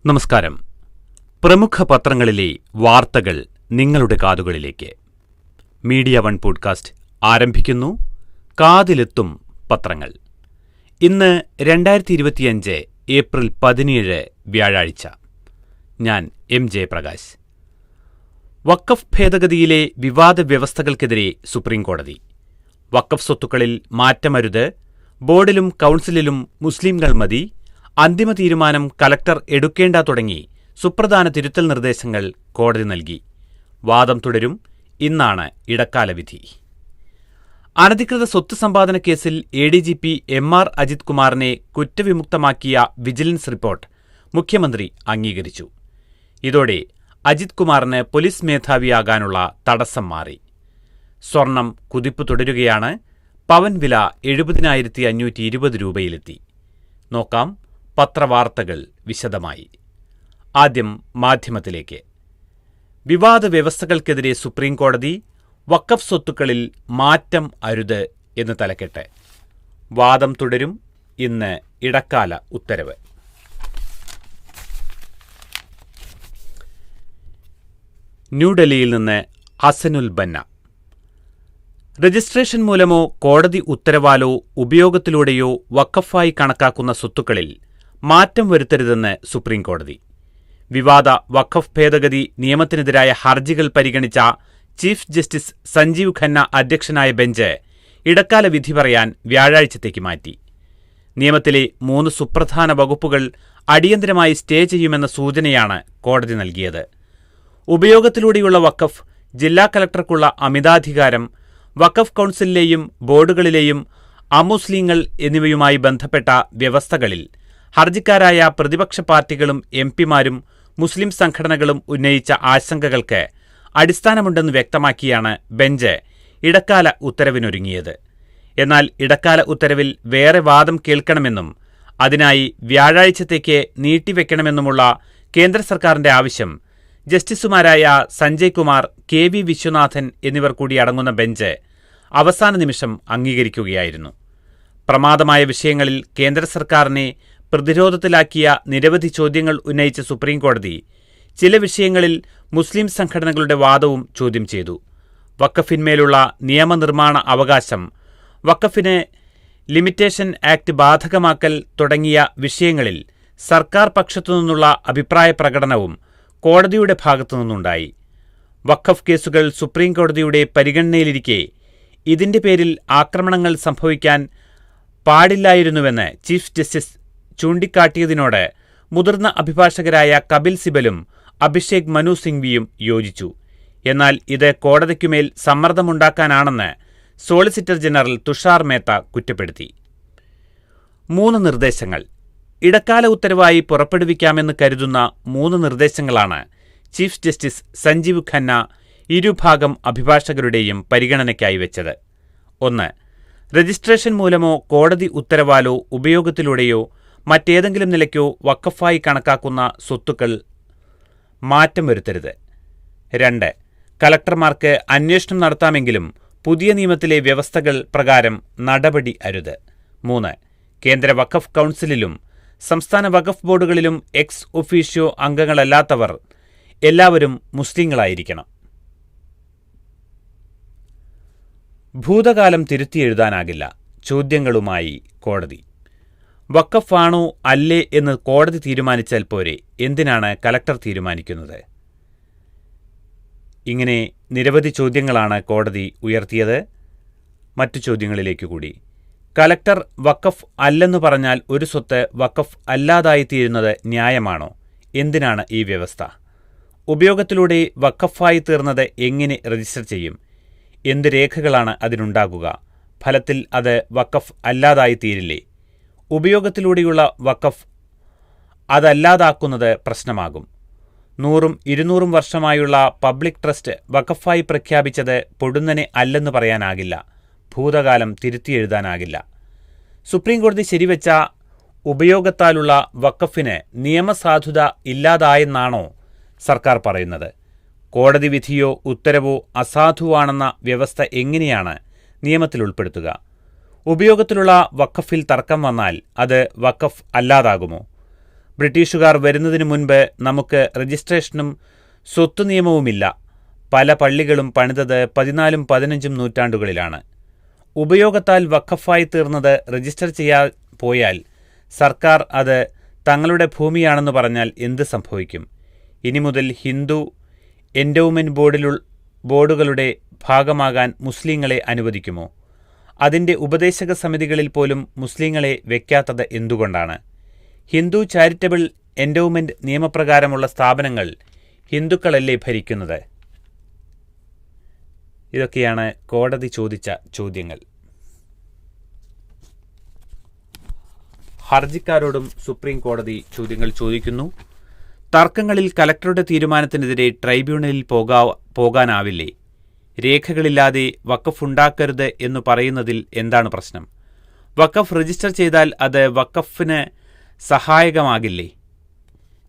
നമസ്കാരം. പ്രമുഖ പത്രങ്ങളിലെ വാർത്തകൾ നിങ്ങളുടെ കാതുകളിലേക്ക്. മീഡിയ വൺ പോഡ്കാസ്റ്റ് ആരംഭിക്കുന്നു. കാതിലെത്തും പത്രങ്ങൾ. ഇന്ന് 2025 ഏപ്രിൽ 17 വ്യാഴാഴ്ച. ഞാൻ MJ പ്രകാശ്. വഖഫ് ഭേദഗതിയിലെ വിവാദ വ്യവസ്ഥകൾക്കെതിരെ സുപ്രീംകോടതി. വഖഫ് സ്വത്തുക്കളിൽ മാറ്റമരുത്, ബോർഡിലും കൗൺസിലിലും മുസ്ലിംകൾ മതി, അന്തിമ തീരുമാനം കലക്ടർ എടുക്കേണ്ട തുടങ്ങി സുപ്രധാന തിരുത്തൽ നിർദ്ദേശങ്ങൾ കോടതി നൽകി. വാദം തുടരും. ഇന്നാണ് ഇടക്കാല വിധി. അനധികൃത സ്വത്ത് സമ്പാദന കേസിൽ ADGP MR അജിത് കുമാറിനെ കുറ്റവിമുക്തമാക്കിയ വിജിലൻസ് റിപ്പോർട്ട് മുഖ്യമന്ത്രി അംഗീകരിച്ചു. ഇതോടെ അജിത് കുമാറിന് പോലീസ് മേധാവിയാകാനുള്ള തടസ്സം മാറി. സ്വർണം കുതിപ്പ് തുടരുകയാണ്. പവൻ വില 70,520 രൂപയിലെത്തി. നോക്കാം പത്രവാർത്തകൾ വിശദമായി. ആദ്യം മാധ്യമത്തിലേക്ക്. വിവാദ വ്യവസ്ഥകൾക്കെതിരെ സുപ്രീംകോടതി. വഖഫ് സ്വത്തുക്കളിൽ മാറ്റം അരുത് എന്ന് തലക്കെട്ട്. വാദം തുടരും. ഇന്ന് ഇടക്കാല ഉത്തരവ്. ന്യൂഡൽഹിയിൽ നിന്ന് ഹസനുൽ ബന്ന. രജിസ്ട്രേഷൻ മൂലമോ കോടതി ഉത്തരവാലോ ഉപയോഗത്തിലൂടെയോ വഖഫായി കണക്കാക്കുന്ന സ്വത്തുക്കളിൽ മാറ്റം വരുത്തരുതെന്ന് സുപ്രീംകോടതി. വിവാദ വഖഫ് ഭേദഗതി നിയമത്തിനെതിരായ ഹർജികൾ പരിഗണിച്ച ചീഫ് ജസ്റ്റിസ് സഞ്ജീവ് ഖന്ന അധ്യക്ഷനായ ബെഞ്ച് ഇടക്കാല വിധി പറയാൻ വ്യാഴാഴ്ചത്തേക്ക് മാറ്റി. നിയമത്തിലെ 3 സുപ്രധാന വകുപ്പുകൾ അടിയന്തരമായി സ്റ്റേ ചെയ്യുമെന്ന സൂചനയാണ് കോടതി നൽകിയത്. ഉപയോഗത്തിലൂടെയുള്ള വഖഫ്, ജില്ലാ കലക്ടർക്കുള്ള അമിതാധികാരം, വഖഫ് കൗൺസിലിലെയും ബോർഡുകളിലെയും അമുസ്ലിങ്ങൾ എന്നിവയുമായി ബന്ധപ്പെട്ട വ്യവസ്ഥകളിൽ ഹർജിക്കാരായ പ്രതിപക്ഷ പാർട്ടികളും MPമാരും മുസ്ലിം സംഘടനകളും ഉന്നയിച്ച ആശങ്കകൾക്ക് അടിസ്ഥാനമുണ്ടെന്ന് വ്യക്തമാക്കിയാണ് ബെഞ്ച് ഇടക്കാല ഉത്തരവിനൊരുങ്ങിയത്. എന്നാൽ ഇടക്കാല ഉത്തരവിൽ വേറെ വാദം കേൾക്കണമെന്നും അതിനായി വ്യാഴാഴ്ചത്തേക്ക് നീട്ടിവെക്കണമെന്നുമുള്ള കേന്ദ്ര സർക്കാരിന്റെ ആവശ്യം ജസ്റ്റിസുമാരായ സഞ്ജയ് കുമാർ, KV വിശ്വനാഥൻ എന്നിവർ കൂടി അടങ്ങുന്ന ബെഞ്ച് അവസാന നിമിഷം അംഗീകരിക്കുകയായിരുന്നു. പ്രമാദമായ വിഷയങ്ങളിൽ കേന്ദ്ര സർക്കാരിനെ പ്രതിരോധത്തിലാക്കിയ നിരവധി ചോദ്യങ്ങൾ ഉന്നയിച്ച സുപ്രീംകോടതി ചില വിഷയങ്ങളിൽ മുസ്ലിം സംഘടനകളുടെ വാദവും ചോദ്യം ചെയ്തു. വഖഫിന്മേലുള്ള നിയമനിർമ്മാണ അവകാശം, വഖഫിന് ലിമിറ്റേഷൻ ആക്ട് ബാധകമാക്കൽ തുടങ്ങിയ വിഷയങ്ങളിൽ സർക്കാർ പക്ഷത്തുനിന്നുള്ള അഭിപ്രായ പ്രകടനവും കോടതിയുടെ ഭാഗത്തുനിന്നുണ്ടായി. വഖഫ് കേസുകൾ സുപ്രീംകോടതിയുടെ പരിഗണനയിലിരിക്കെ ഇതിന്റെ പേരിൽ ആക്രമണങ്ങൾ സംഭവിക്കാൻ പാടില്ലായിരുന്നുവെന്ന് ചീഫ് ജസ്റ്റിസ് ചൂണ്ടിക്കാട്ടിയതിനോട് മുതിർന്ന അഭിഭാഷകരായ കപിൽ സിബലും അഭിഷേക് മനു സിംഗ്വിയും യോജിച്ചു. എന്നാൽ ഇത് കോടതിക്കുമേൽ സമ്മർദ്ദമുണ്ടാക്കാനാണെന്ന് സോളിസിറ്റർ ജനറൽ തുഷാർ മേത്ത കുറ്റപ്പെടുത്തി. 3 നിർദ്ദേശങ്ങൾ. ഇടക്കാല ഉത്തരവായി പുറപ്പെടുവിക്കാമെന്ന് കരുതുന്ന 3 നിർദ്ദേശങ്ങളാണ് ചീഫ് ജസ്റ്റിസ് സഞ്ജീവ് ഖന്ന ഇരുഭാഗം അഭിഭാഷകരുടെയും പരിഗണനയ്ക്കായി വെച്ചത്. 1. രജിസ്ട്രേഷൻ മൂലമോ കോടതി ഉത്തരവാലോ ഉപയോഗത്തിലൂടെയോ മറ്റേതെങ്കിലും നിലയ്ക്കോ വഖഫായി കണക്കാക്കുന്ന സ്വത്തുക്കൾ മാറ്റം വരുത്തരുത്. 2. കലക്ടർമാർക്ക് അന്വേഷണം നടത്താമെങ്കിലും പുതിയ നിയമത്തിലെ വ്യവസ്ഥകൾ പ്രകാരം നടപടി അരുത്. 3. കേന്ദ്ര വഖഫ് കൗൺസിലിലും സംസ്ഥാന വഖഫ് ബോർഡുകളിലും എക്സ് ഒഫീഷ്യോ അംഗങ്ങളല്ലാത്തവർ എല്ലാവരും മുസ്ലിങ്ങളായിരിക്കണം. ഭൂതകാലം തിരുത്തിയെഴുതാനാകില്ല. ചോദ്യങ്ങളുമായി കോടതി. വഖഫാണോ അല്ലേ എന്ന് കോടതി തീരുമാനിച്ചാൽ പോരെ, എന്തിനാണ് കലക്ടർ തീരുമാനിക്കുന്നത്? ഇങ്ങനെ നിരവധി ചോദ്യങ്ങളാണ് കോടതി ഉയർത്തിയത്. മറ്റു ചോദ്യങ്ങളിലേക്ക് കൂടി. കലക്ടർ വഖഫ് അല്ലെന്ന് പറഞ്ഞാൽ ഒരു സ്വത്ത് വഖഫ് അല്ലാതായിത്തീരുന്നത് ന്യായമാണോ? എന്തിനാണ് ഈ വ്യവസ്ഥ? ഉപയോഗത്തിലൂടെ വഖഫായി തീർന്നത് എങ്ങനെ രജിസ്റ്റർ ചെയ്യും? എന്ത് രേഖകളാണ് അതിനുണ്ടാകുക? ഫലത്തിൽ അത് വഖഫ് അല്ലാതായിത്തീരില്ലേ? ഉപയോഗത്തിലൂടെയുള്ള വഖഫ് അതല്ലാതാക്കുന്നത് പ്രശ്നമാകും. 100-200 വർഷമായുള്ള പബ്ലിക് ട്രസ്റ്റ് വഖഫായി പ്രഖ്യാപിച്ചത് പൊടുന്നനെ അല്ലെന്ന് പറയാനാകില്ല. ഭൂതകാലം തിരുത്തിയെഴുതാനാകില്ല. സുപ്രീംകോടതി ശരിവെച്ച ഉപയോഗത്താലുള്ള വഖഫിന് നിയമസാധുത ഇല്ലാതായെന്നാണോ സർക്കാർ പറയുന്നത്? കോടതി വിധിയോ ഉത്തരവോ അസാധുവാണെന്ന വ്യവസ്ഥ എങ്ങനെയാണ് നിയമത്തിൽ ഉൾപ്പെടുത്തുക? ഉപയോഗത്തിലുള്ള വഖഫിൽ തർക്കം വന്നാൽ അത് വഖഫ് അല്ലാതാകുമോ? ബ്രിട്ടീഷുകാർ വരുന്നതിനു മുൻപ് നമുക്ക് രജിസ്ട്രേഷനും സ്വത്ത് നിയമവുമില്ല. പല പള്ളികളും പണിതത് 14ഉം 15ഉം നൂറ്റാണ്ടുകളിലാണ്. ഉപയോഗത്താൽ വഖഫായി തീർന്നത് രജിസ്റ്റർ ചെയ്യാൻ പോയാൽ സർക്കാർ അത് തങ്ങളുടെ ഭൂമിയാണെന്ന് പറഞ്ഞാൽ എന്ത് സംഭവിക്കും? ഇനി മുതൽ ഹിന്ദു എൻഡോവ്മെന്റ് ബോർഡുകളുടെ ഭാഗമാകാൻ മുസ്ലിങ്ങളെ അനുവദിക്കുമോ? അതിൻ്റെ ഉപദേശക സമിതികളിൽ പോലും മുസ്ലിങ്ങളെ വയ്ക്കാത്തത് എന്തുകൊണ്ടാണ്? ഹിന്ദു ചാരിറ്റബിൾ എൻഡോവ്മെന്റ് നിയമപ്രകാരമുള്ള സ്ഥാപനങ്ങൾ ഹിന്ദുക്കളല്ലേ ഭരിക്കുന്നത്? ഇതൊക്കെയാണ് കോടതി ചോദിച്ച ചോദ്യങ്ങൾ. ഹർജിക്കാരോടും സുപ്രീം കോടതി ചോദ്യങ്ങൾ ചോദിക്കുന്നു. തർക്കങ്ങളിൽ കലക്ടറുടെ തീരുമാനത്തിനെതിരെ ട്രൈബ്യൂണലിൽ പോകാനാവില്ലേ? രേഖകളില്ലാതെ വഖഫ് ഉണ്ടാക്കരുത് എന്നു പറയുന്നതിൽ എന്താണ് പ്രശ്നം? വഖഫ് രജിസ്റ്റർ ചെയ്താൽ അത് വഖഫിന് സഹായകമാകില്ലേ?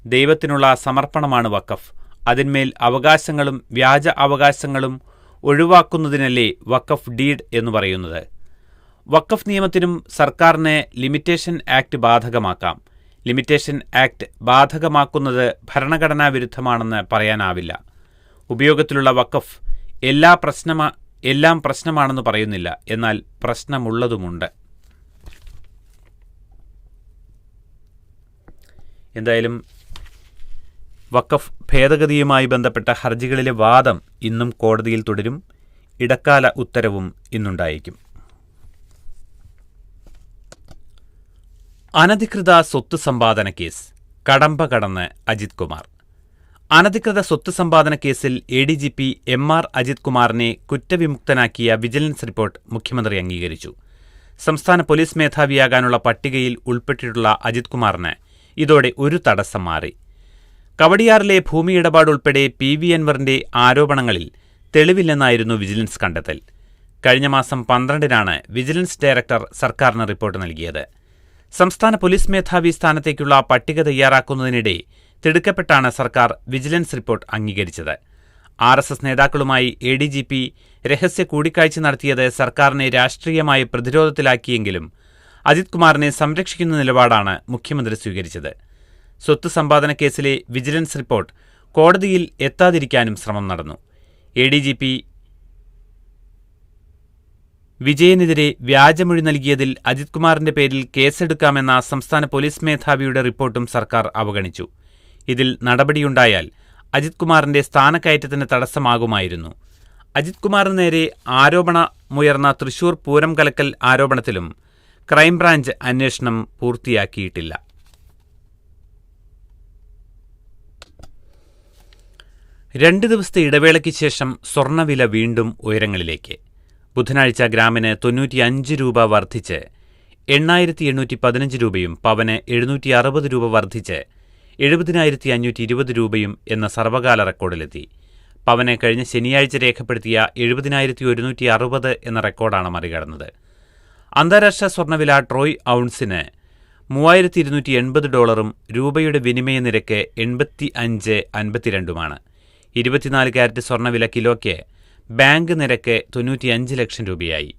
ദൈവത്തിനുള്ള സമർപ്പണമാണ് വഖഫ്. അതിന്മേൽ അവകാശങ്ങളും വ്യാജ അവകാശങ്ങളും ഒഴിവാക്കുന്നതിനല്ലേ വഖഫ് ഡീഡ് എന്ന് പറയുന്നത്? വഖഫ് നിയമത്തിനും സർക്കാരിന് ലിമിറ്റേഷൻ ആക്ട് ബാധകമാക്കാം. ലിമിറ്റേഷൻ ആക്ട് ബാധകമാക്കുന്നത് ഭരണഘടനാ വിരുദ്ധമാണെന്ന് പറയാനാവില്ല. ഉപയോഗത്തിലുള്ള വഖഫ് എല്ലാം പ്രശ്നമാണെന്ന് പറയുന്നില്ല, എന്നാൽ പ്രശ്നമുള്ളതുമുണ്ട്. എന്തായാലും വഖഫ് ഭേദഗതിയുമായി ബന്ധപ്പെട്ട ഹർജികളിലെ വാദം ഇന്നും കോടതിയിൽ തുടരും. ഇടക്കാല ഉത്തരവും ഇന്നുണ്ടായേക്കും. അനധികൃത സ്വത്ത് സമ്പാദന കേസ് കടമ്പ കടന്ന് അജിത് കുമാർ. അനധികൃത സ്വത്ത് സമ്പാദന കേസിൽ ADGP MR അജിത് കുമാറിനെ കുറ്റവിമുക്തനാക്കിയ വിജിലൻസ് റിപ്പോർട്ട് മുഖ്യമന്ത്രി അംഗീകരിച്ചു. സംസ്ഥാന പോലീസ് മേധാവിയാകാനുള്ള പട്ടികയിൽ ഉൾപ്പെട്ടിട്ടുള്ള അജിത് കുമാറിന് ഇതോടെ ഒരു തടസ്സം മാറി. കവടിയാറിലെ ഭൂമി ഇടപാട് ഉൾപ്പെടെ PV അൻവറിന്റെ ആരോപണങ്ങളിൽ തെളിവില്ലെന്നായിരുന്നു വിജിലൻസ് കണ്ടെത്തൽ. കഴിഞ്ഞ മാസം 12-നാണ് വിജിലൻസ് ഡയറക്ടർ സർക്കാരിന് റിപ്പോർട്ട് നൽകിയത്. സംസ്ഥാന പോലീസ് മേധാവി സ്ഥാനത്തേക്കുള്ള പട്ടിക തയ്യാറാക്കുന്നതിനിടെ തിടുക്കപ്പെട്ടാണ് സർക്കാർ വിജിലൻസ് റിപ്പോർട്ട് അംഗീകരിച്ചത്. RSS നേതാക്കളുമായി ADGP രഹസ്യ കൂടിക്കാഴ്ച നടത്തിയത് സർക്കാരിനെ രാഷ്ട്രീയമായി പ്രതിരോധത്തിലാക്കിയെങ്കിലും അജിത് കുമാറിനെ സംരക്ഷിക്കുന്ന നിലപാടാണ് മുഖ്യമന്ത്രി സ്വീകരിച്ചത്. സ്വത്ത് സമ്പാദന കേസിലെ വിജിലൻസ് റിപ്പോർട്ട് കോടതിയിൽ എത്താതിരിക്കാനും ശ്രമം നടന്നു. ADGP വിജയനെതിരെ വ്യാജമൊഴി നൽകിയതിൽ അജിത് കുമാറിന്റെ പേരിൽ കേസെടുക്കാമെന്ന സംസ്ഥാന പോലീസ് മേധാവിയുടെ റിപ്പോർട്ടും സർക്കാർ അവഗണിച്ചു. ഇതിൽ നടപടിയുണ്ടായാൽ അജിത് കുമാറിന്റെ സ്ഥാനക്കയറ്റത്തിന് തടസ്സമാകുമായിരുന്നു. അജിത് കുമാറിന് നേരെ ആരോപണമുയർന്ന തൃശൂർ പൂരം കലക്കൽ ആരോപണത്തിലും ക്രൈംബ്രാഞ്ച് അന്വേഷണം പൂർത്തിയാക്കിയിട്ടില്ല. രണ്ട് ദിവസത്തെ ഇടവേളയ്ക്ക് ശേഷം സ്വർണ്ണവില വീണ്ടും ഉയരങ്ങളിലേക്ക്. ബുധനാഴ്ച ഗ്രാമിന് 95 രൂപ വർദ്ധിച്ച് 8,815 രൂപയും പവന് 760 രൂപ വർദ്ധിച്ച് 70,520 രൂപയും എന്ന സർവകാല റെക്കോർഡിലെത്തി. പവന് കഴിഞ്ഞ ശനിയാഴ്ച രേഖപ്പെടുത്തിയ 70,160 എന്ന റെക്കോർഡാണ് മറികടന്നത്. അന്താരാഷ്ട്ര സ്വർണ്ണവില ട്രോയ് ഔൺസിന് $3,280, രൂപയുടെ വിനിമയ നിരക്ക് 85.52. 24 കാരറ്റ് സ്വർണ്ണവില കിലോയ്ക്ക് ബാങ്ക് നിരക്ക് 95 ലക്ഷം രൂപയായി.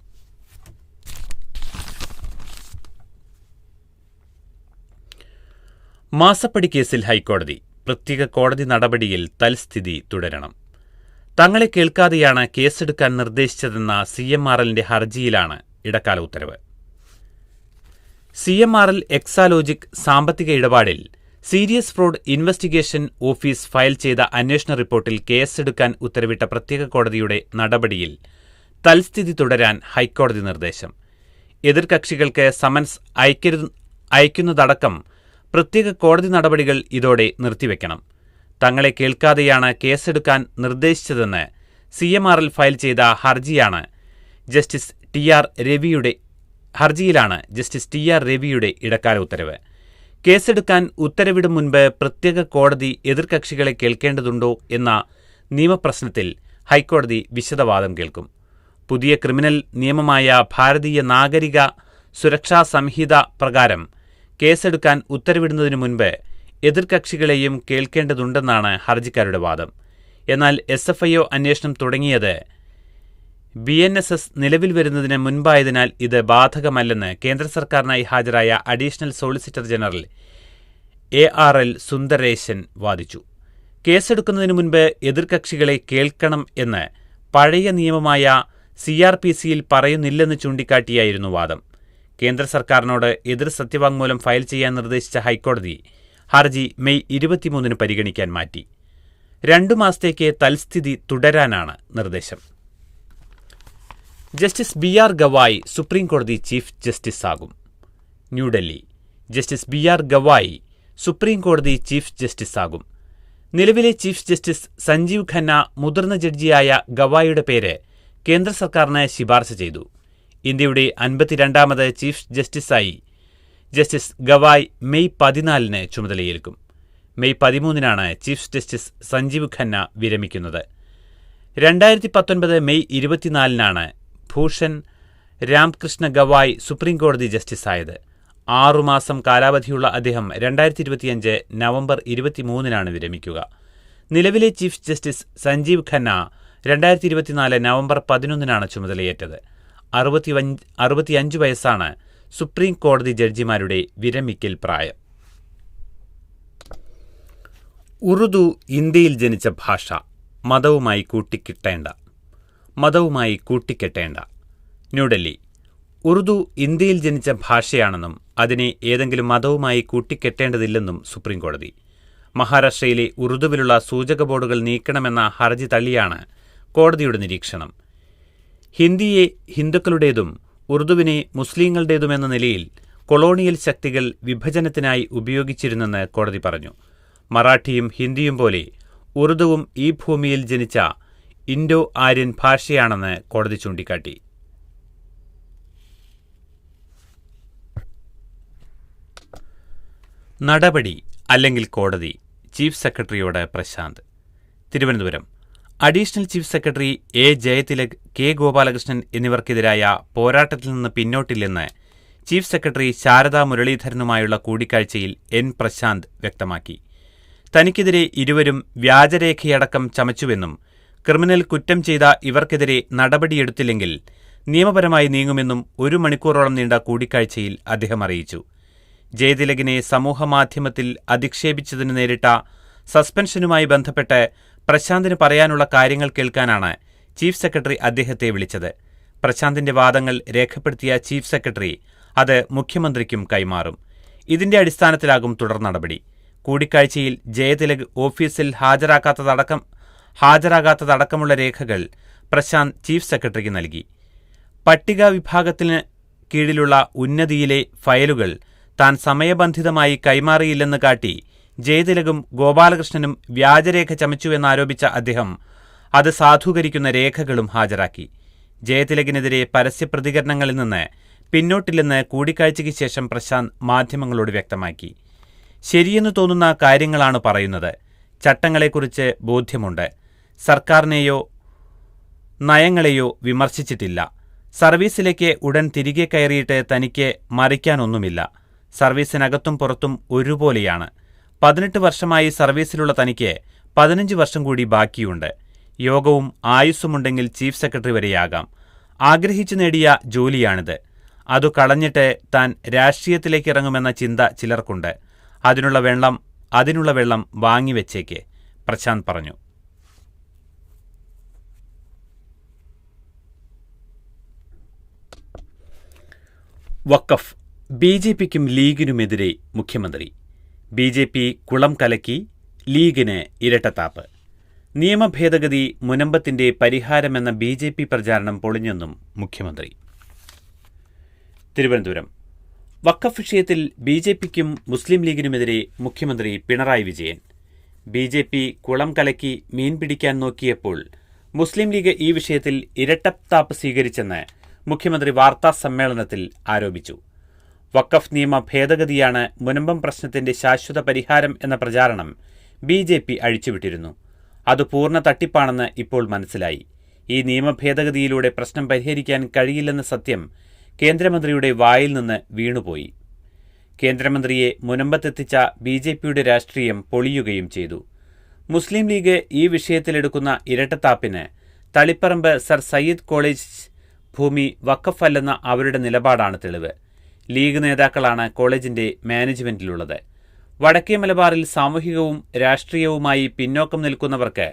മാസപ്പടി കേസിൽ ഹൈക്കോടതി പ്രത്യേക കോടതി നടപടിയിൽ തൽസ്ഥിതി തുടരണം. തങ്ങളെ കേൾക്കാതെയാണ് കേസെടുക്കാൻ നിർദ്ദേശിച്ചതെന്ന CMRLന്റെ ഹർജിയിലാണ് ഇടക്കാല ഉത്തരവ്. CMRL എക്സാലോജിക് സാമ്പത്തിക ഇടപാടിൽ serious fraud investigation office file ചെയ്ത അന്വേഷണ റിപ്പോർട്ടിൽ കേസെടുക്കാൻ ഉത്തരവിട്ട പ്രത്യേക കോടതിയുടെ നടപടിയിൽ തൽസ്ഥിതി തുടരാൻ ഹൈക്കോടതി നിർദ്ദേശം. എതിർകക്ഷികൾക്ക് സമൻസ് അയക്കുന്നതടക്കം പ്രത്യേക കോടതി നടപടികൾ ഇതോടെ നിർത്തിവെക്കണം. തങ്ങളെ കേൾക്കാതെയാണ് കേസെടുക്കാൻ നിർദ്ദേശിച്ചതെന്ന് CMRL ഫയൽ ചെയ്ത ഹർജിയിലാണ് ജസ്റ്റിസ് TR രവിയുടെ ഇടക്കാല ഉത്തരവ്. കേസെടുക്കാൻ ഉത്തരവിടും മുൻപ് പ്രത്യേക കോടതി എതിർകക്ഷികളെ കേൾക്കേണ്ടതുണ്ടോ എന്ന നിയമപ്രശ്നത്തിൽ ഹൈക്കോടതി വിശദവാദം കേൾക്കും. പുതിയ ക്രിമിനൽ നിയമമായ ഭാരതീയ നാഗരിക സുരക്ഷാ സംഹിത പ്രകാരം കേസെടുക്കാൻ ഉത്തരവിടുന്നതിനു മുൻപ് എതിർകക്ഷികളെയും കേൾക്കേണ്ടതുണ്ടെന്നാണ് ഹർജിക്കാരുടെ വാദം. എന്നാൽ SFIO അന്വേഷണം തുടങ്ങിയത് BNSS നിലവിൽ വരുന്നതിന് മുൻപായതിനാൽ ഇത് ബാധകമല്ലെന്ന് കേന്ദ്ര സർക്കാരിനായി ഹാജരായ additional solicitor general ARL Sundaresan വാദിച്ചു. കേസെടുക്കുന്നതിനു മുൻപ് എതിർകക്ഷികളെ കേൾക്കണം എന്ന് പഴയ നിയമമായ CRPCയിൽ പറയുന്നില്ലെന്ന് ചൂണ്ടിക്കാട്ടിയായിരുന്നു വാദം. കേന്ദ്ര സർക്കാരിനോട് എതിർ സത്യവാങ്മൂലം ഫയൽ ചെയ്യാൻ നിർദ്ദേശിച്ച ഹൈക്കോടതി ഹർജി മെയ് 23 പരിഗണിക്കാൻ മാറ്റി. 2 മാസത്തേക്ക് തൽസ്ഥിതി തുടരാനാണ് നിർദ്ദേശം. ജസ്റ്റിസ് BR ഗവായി സുപ്രീംകോടതി ചീഫ് ജസ്റ്റിസാകും. ന്യൂഡൽഹി. ജസ്റ്റിസ് BR ഗവായി സുപ്രീംകോടതി ചീഫ് ജസ്റ്റിസാകും. നിലവിലെ ചീഫ് ജസ്റ്റിസ് സഞ്ജീവ് ഖന്ന മുതിർന്ന ജഡ്ജിയായ ഗവായിയുടെ പേര് കേന്ദ്ര സർക്കാരിന് ശുപാർശ ചെയ്തു. ഇന്ത്യയുടെ 52ാമത് ചീഫ് ജസ്റ്റിസായി ജസ്റ്റിസ് ഗവായ് മെയ് 14 ചുമതലയേൽക്കും. May 13 chief justice Sanjiv Khanna വിരമിക്കുന്നത്. 2019 മെയ് 24 ഭൂഷൺ രാംകൃഷ്ണ ഗവായ് സുപ്രീംകോടതി ജസ്റ്റിസായത്. 6 മാസം കാലാവധിയുള്ള അദ്ദേഹം 2025 നവംബർ 23 വിരമിക്കുക. നിലവിലെ chief justice Sanjiv Khanna 2024 November 11 ചുമതലയേറ്റത്. 65 വയസ്സാണ് സുപ്രീം കോടതി ജഡ്ജിമാരുടെ വിരമിക്കൽ പ്രായം. ഉറുദു ഇന്ത്യയിൽ ജനിച്ച ഭാഷ, മതവുമായി കൂട്ടിക്കെട്ടേണ്ട. ന്യൂഡൽഹി. ഉറുദു ഇന്ത്യയിൽ ജനിച്ച ഭാഷയാണെന്നും അതിനെ ഏതെങ്കിലും മതവുമായി കൂട്ടിക്കെട്ടേണ്ടതില്ലെന്നും സുപ്രീംകോടതി. മഹാരാഷ്ട്രയിലെ ഉറുദുവിലുള്ള സൂചക ബോർഡുകൾ നീക്കണമെന്ന ഹർജി തള്ളിയാണ് കോടതിയുടെ നിരീക്ഷണം. ഹിന്ദിയെ ഹിന്ദുക്കളുടേതും ഉറുദുവിനെ മുസ്ലിങ്ങളുടേതുമെന്ന നിലയിൽ കൊളോണിയൽ ശക്തികൾ വിഭജനത്തിനായി ഉപയോഗിച്ചിരുന്നെന്ന് കോടതി പറഞ്ഞു. മറാഠിയും ഹിന്ദിയും പോലെ ഉറുദുവും ഈ ഭൂമിയിൽ ജനിച്ച ഇൻഡോ ആര്യൻ ഭാഷയാണെന്ന് കോടതി ചൂണ്ടിക്കാട്ടി. നടപടി അല്ലെങ്കിൽ കോടതി. ചീഫ് സെക്രട്ടറിയോട് Prashant. Thiruvananthapuram. Additional chief secretary Jayathilak, Gopalakrishnan എന്നിവർക്കെതിരായ പോരാട്ടത്തിൽ നിന്ന് പിന്നോട്ടില്ലെന്ന് ചീഫ് സെക്രട്ടറി ശാരദാ മുരളീധരനുമായുള്ള കൂടിക്കാഴ്ചയിൽ പ്രശാന്ത് വ്യക്തമാക്കി. തനിക്കെതിരെ ഇരുവരും വ്യാജരേഖയടക്കം ചമച്ചുവെന്നും ക്രിമിനൽ കുറ്റം ചെയ്ത ഇവർക്കെതിരെ നടപടിയെടുത്തില്ലെങ്കിൽ നിയമപരമായി നീങ്ങുമെന്നും 1 മണിക്കൂറോളം നീണ്ട കൂടിക്കാഴ്ചയിൽ അദ്ദേഹം അറിയിച്ചു. ജയതിലകിനെ സമൂഹമാധ്യമത്തിൽ അധിക്ഷേപിച്ചതിന് നേരിട്ട സസ്പെൻഷനുമായി ബന്ധപ്പെട്ട് പ്രശാന്തിന് പറയാനുള്ള കാര്യങ്ങൾ കേൾക്കാനാണ് ചീഫ് സെക്രട്ടറി അദ്ദേഹത്തെ വിളിച്ചത്. പ്രശാന്തിന്റെ വാദങ്ങൾ രേഖപ്പെടുത്തിയ ചീഫ് സെക്രട്ടറി അത് മുഖ്യമന്ത്രിക്കും കൈമാറും. ഇതിന്റെ അടിസ്ഥാനത്തിലാകും തുടർ നടപടി. കൂടിക്കാഴ്ചയിൽ ജയതിലക് ഓഫീസിൽ ഹാജരാകാത്തതടക്കമുള്ള രേഖകൾ പ്രശാന്ത് ചീഫ് സെക്രട്ടറിക്ക് നൽകി. പട്ടിക വിഭാഗത്തിന് കീഴിലുള്ള ഉന്നതിയിലെ ഫയലുകൾ താൻ സമയബന്ധിതമായി കൈമാറിയില്ലെന്ന് കാട്ടി ജയതിലകും ഗോപാലകൃഷ്ണനും വ്യാജരേഖ ചമച്ചുവെന്നാരോപിച്ച അദ്ദേഹം അത് സാധൂകരിക്കുന്ന രേഖകളും ഹാജരാക്കി. ജയതിലകിനെതിരെ പരസ്യ പ്രതികരണങ്ങളിൽ നിന്ന് പിന്നോട്ടില്ലെന്ന് കൂടിക്കാഴ്ചയ്ക്ക് ശേഷം പ്രശാന്ത് മാധ്യമങ്ങളോട് വ്യക്തമാക്കി. ശരിയെന്ന് തോന്നുന്ന കാര്യങ്ങളാണ് പറയുന്നത്. ചട്ടങ്ങളെക്കുറിച്ച് ബോധ്യമുണ്ട്. സർക്കാരിനെയോ നയങ്ങളെയോ വിമർശിച്ചിട്ടില്ല. സർവീസിലേക്ക് ഉടൻ തിരികെ കയറിയിട്ട് തനിക്ക് മറിക്കാനൊന്നുമില്ല. സർവീസിനകത്തും പുറത്തും ഒരുപോലെയാണ്. 18 വർഷമായി സർവീസിലുള്ള തനിക്ക് 15 വർഷം കൂടി ബാക്കിയുണ്ട്. യോഗവും ആയുസ്സുമുണ്ടെങ്കിൽ ചീഫ് സെക്രട്ടറി വരെയാകാം. ആഗ്രഹിച്ചു നേടിയ ജോലിയാണിത്. അതു കളഞ്ഞിട്ട് താൻ രാഷ്ട്രീയത്തിലേക്ക് ഇറങ്ങുമെന്ന ചിന്ത ചിലർക്കുണ്ട്. അതിനുള്ള വെള്ളം വാങ്ങിവെച്ചേക്ക്, പ്രശാന്ത് പറഞ്ഞു. വഖഫ്. BJPക്കും ലീഗിനുമെതിരെ മുഖ്യമന്ത്രി. BJP കുളം കലക്കി, ലീഗിന് ഇരട്ടത്താപ്പ്. നിയമഭേദഗതി മുനമ്പത്തിന്റെ പരിഹാരമെന്ന BJP പ്രചാരണം പൊളിഞ്ഞെന്നും മുഖ്യമന്ത്രി. തിരുവനന്തപുരം. വഖഫ് വിഷയത്തിൽ BJPക്കും മുസ്ലിം ലീഗിനുമെതിരെ മുഖ്യമന്ത്രി പിണറായി വിജയൻ. BJP കുളം കലക്കി മീൻ പിടിക്കാൻ നോക്കിയപ്പോൾ മുസ്ലിം ലീഗ് ഈ വിഷയത്തിൽ ഇരട്ടത്താപ്പ് സ്വീകരിച്ചെന്ന് മുഖ്യമന്ത്രി വാർത്താസമ്മേളനത്തിൽ ആരോപിച്ചു. വഖഫ് നിയമ ഭേദഗതിയാണ് മുനമ്പം പ്രശ്നത്തിന്റെ ശാശ്വത പരിഹാരം എന്ന പ്രചാരണം BJP അഴിച്ചുവിട്ടിരുന്നു. അത് പൂർണ്ണ തട്ടിപ്പാണെന്ന് ഇപ്പോൾ മനസ്സിലായി. ഈ നിയമ ഭേദഗതിയിലൂടെ പ്രശ്നം പരിഹരിക്കാൻ കഴിയില്ലെന്ന സത്യം കേന്ദ്രമന്ത്രിയുടെ വായിൽ നിന്ന് വീണുപോയി. കേന്ദ്രമന്ത്രിയെ മുനമ്പത്തെത്തിച്ച BJPയുടെ രാഷ്ട്രീയം പൊളിയുകയും ചെയ്തു. മുസ്ലിം ലീഗ് ഈ വിഷയത്തിലെടുക്കുന്ന ഇരട്ടത്താപ്പിന് തളിപ്പറമ്പ് സർ സയ്യിദ് കോളേജ് ഭൂമി വഖഫ് അല്ലെന്ന അവരുടെ നിലപാടാണ് തെളിവ്. ലീഗ് നേതാക്കളാണ് കോളേജിന്റെ മാനേജ്മെന്റിലുള്ളത്. വടക്കേ മലബാറിൽ സാമൂഹികവും രാഷ്ട്രീയവുമായി പിന്നോക്കം നിൽക്കുന്നവർക്ക്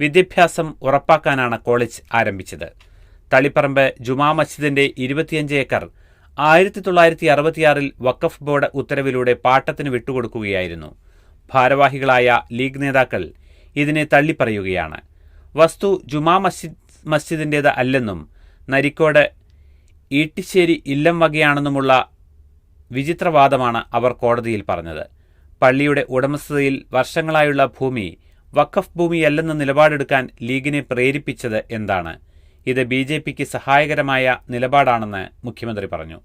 വിദ്യാഭ്യാസം ഉറപ്പാക്കാനാണ് കോളേജ് ആരംഭിച്ചത്. തളിപ്പറമ്പ് ജുമാ മസ്ജിദിന്റെ 25 ഏക്കർ 1966 വഖഫ് ബോർഡ് ഉത്തരവിലൂടെ പാട്ടത്തിന് വിട്ടുകൊടുക്കുകയായിരുന്നു. ഭാരവാഹികളായ ലീഗ് നേതാക്കൾ ഇതിനെ തള്ളിപ്പറയുകയാണ്. വസ്തു ജുമാ മസ്ജിദിന്റേത് അല്ലെന്നും നരിക്കോട് ഈട്ടിശ്ശേരി ഇല്ലം വകയാണെന്നുമുള്ള വിചിത്രവാദമാണ് അവർ കോടതിയിൽ പറഞ്ഞത്. പള്ളിയുടെ ഉടമസ്ഥതയിൽ വർഷങ്ങളായുള്ള ഭൂമി വഖഫ് ഭൂമിയല്ലെന്ന നിലപാടെടുക്കാൻ ലീഗിനെ പ്രേരിപ്പിച്ചത് എന്താണ്? ഇത് BJPക്ക് സഹായകരമായ നിലപാടാണെന്ന് മുഖ്യമന്ത്രി പറഞ്ഞു.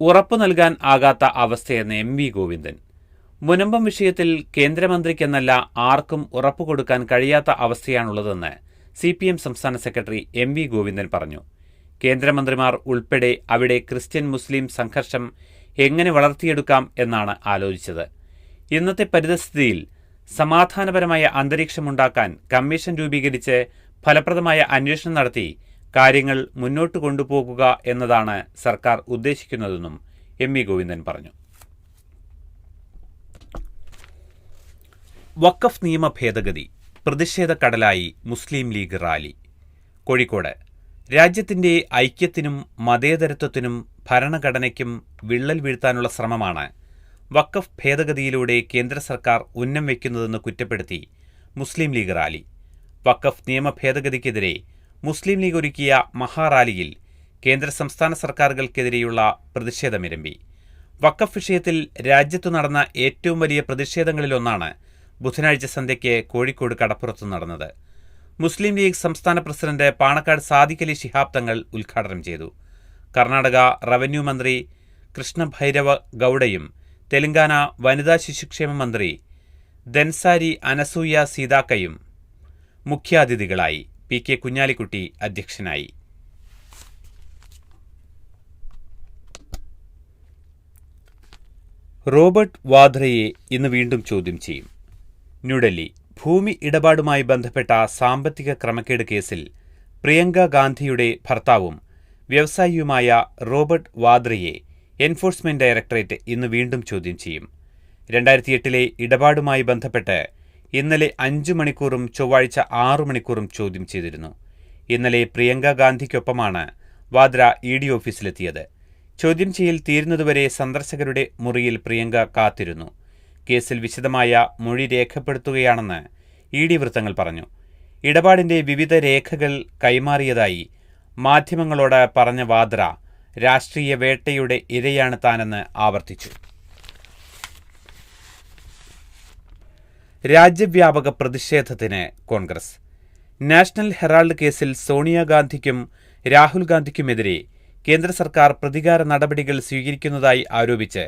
ഉറപ്പു നൽകാൻ ആകാത്ത അവസ്ഥയെന്ന് MV ഗോവിന്ദൻ. മുനമ്പം വിഷയത്തിൽ കേന്ദ്രമന്ത്രിക്കെന്നല്ല ആർക്കും ഉറപ്പുകൊടുക്കാൻ കഴിയാത്ത അവസ്ഥയാണുള്ളതെന്ന് CPM സംസ്ഥാന സെക്രട്ടറി MV ഗോവിന്ദൻ പറഞ്ഞു. കേന്ദ്രമന്ത്രിമാർ ഉൾപ്പെടെ അവിടെ ക്രിസ്ത്യൻ മുസ്ലിം സംഘർഷം എങ്ങനെ വളർത്തിയെടുക്കാം എന്നാണ് ആലോചിച്ചത്. ഇന്നത്തെ പരിതസ്ഥിതിയിൽ സമാധാനപരമായ അന്തരീക്ഷമുണ്ടാക്കാൻ കമ്മീഷൻ രൂപീകരിച്ച് ഫലപ്രദമായ അന്വേഷണം നടത്തി കാര്യങ്ങൾ മുന്നോട്ട് കൊണ്ടുപോകുക എന്നതാണ് സർക്കാർ ഉദ്ദേശിക്കുന്നതെന്നും MV ഗോവിന്ദൻ പറഞ്ഞു. വഖഫ് നിയമ ഭേദഗതി പ്രതിഷേധക്കടലായി മുസ്ലിം ലീഗ് റാലി. കോഴിക്കോട് രാജ്യത്തിന്റെ ഐക്യത്തിനും മതേതരത്വത്തിനും ഭരണഘടനയ്ക്കും വിള്ളൽ വീഴ്ത്താനുള്ള ശ്രമമാണ് വഖഫ് ഭേദഗതിയിലൂടെ കേന്ദ്ര സർക്കാർ ഉന്നം വയ്ക്കുന്നതെന്ന് കുറ്റപ്പെടുത്തി മുസ്ലിം ലീഗ് റാലി. വഖഫ് നിയമ ഭേദഗതിക്കെതിരെ മുസ്ലിം ലീഗ് ഒരുക്കിയ മഹാറാലിയിൽ കേന്ദ്ര സംസ്ഥാന സർക്കാരുകൾക്കെതിരെയുള്ള പ്രതിഷേധമിരമ്പി. വഖഫ് വിഷയത്തിൽ രാജ്യത്തു നടന്ന ഏറ്റവും വലിയ പ്രതിഷേധങ്ങളിലൊന്നാണ് ബുധനാഴ്ച സന്ധ്യയ്ക്ക് കോഴിക്കോട് കടപ്പുറത്ത് നടന്നത്. മുസ്ലിം ലീഗ് സംസ്ഥാന പ്രസിഡന്റ് പാണക്കാട് സാദിഖ് അലി ശിഹാബ് തങ്ങൾ ഉദ്ഘാടനം ചെയ്തു. കർണാടക റവന്യൂ മന്ത്രി കൃഷ്ണഭൈരവ ഗൌഡയും തെലങ്കാന വനിതാ ശിശുക്ഷേമ മന്ത്രി ധൻസാരി അനസൂയ സീതാക്കയും മുഖ്യാതിഥികളായി. PK കുഞ്ഞാലിക്കുട്ടി അധ്യക്ഷനായി. റോബർട്ട് വാദ്രയെ ഇന്ന് വീണ്ടും ചോദ്യം ചെയ്യും. ന്യൂഡൽഹി ഭൂമി ഇടപാടുമായി ബന്ധപ്പെട്ട സാമ്പത്തിക ക്രമക്കേട് കേസിൽ പ്രിയങ്ക ഗാന്ധിയുടെ ഭർത്താവും വ്യവസായിയുമായ റോബർട്ട് വാദ്രയെ എൻഫോഴ്സ്മെന്റ് ഡയറക്ടറേറ്റ് ഇന്ന് വീണ്ടും ചോദ്യം ചെയ്യും. 2008 ഇടപാടുമായി ബന്ധപ്പെട്ട് ഇന്നലെ 5 മണിക്കൂറും ചൊവ്വാഴ്ച 6 മണിക്കൂറും ചോദ്യം ചെയ്തിരുന്നു. ഇന്നലെ പ്രിയങ്ക ഗാന്ധിക്കൊപ്പമാണ് വാദ്ര ED ഓഫീസിലെത്തിയത്. ചോദ്യം ചെയ്യൽ തീരുന്നതുവരെ സന്ദർശകരുടെ മുറിയിൽ പ്രിയങ്ക കാത്തിരുന്നു. കേസിൽ വിശദമായ മൊഴി രേഖപ്പെടുത്തുകയാണെന്ന് ED വൃത്തങ്ങൾ പറഞ്ഞു. ഇടപാടിന്റെ വിവിധ രേഖകൾ കൈമാറിയതായി മാധ്യമങ്ങളോട് പറഞ്ഞ വാദ്ര രാഷ്ട്രീയ വേട്ടയുടെ ഇരയാണ് താനെന്ന് ആവർത്തിച്ചു. രാജ്യവ്യാപക പ്രതിഷേധത്തിന് കോൺഗ്രസ്. നാഷണൽ ഹെറാൾഡ് കേസിൽ സോണിയാഗാന്ധിക്കും രാഹുൽ ഗാന്ധിക്കുമെതിരെ കേന്ദ്ര സർക്കാർ പ്രതികാര നടപടികൾ സ്വീകരിക്കുന്നതായി ആരോപിച്ച്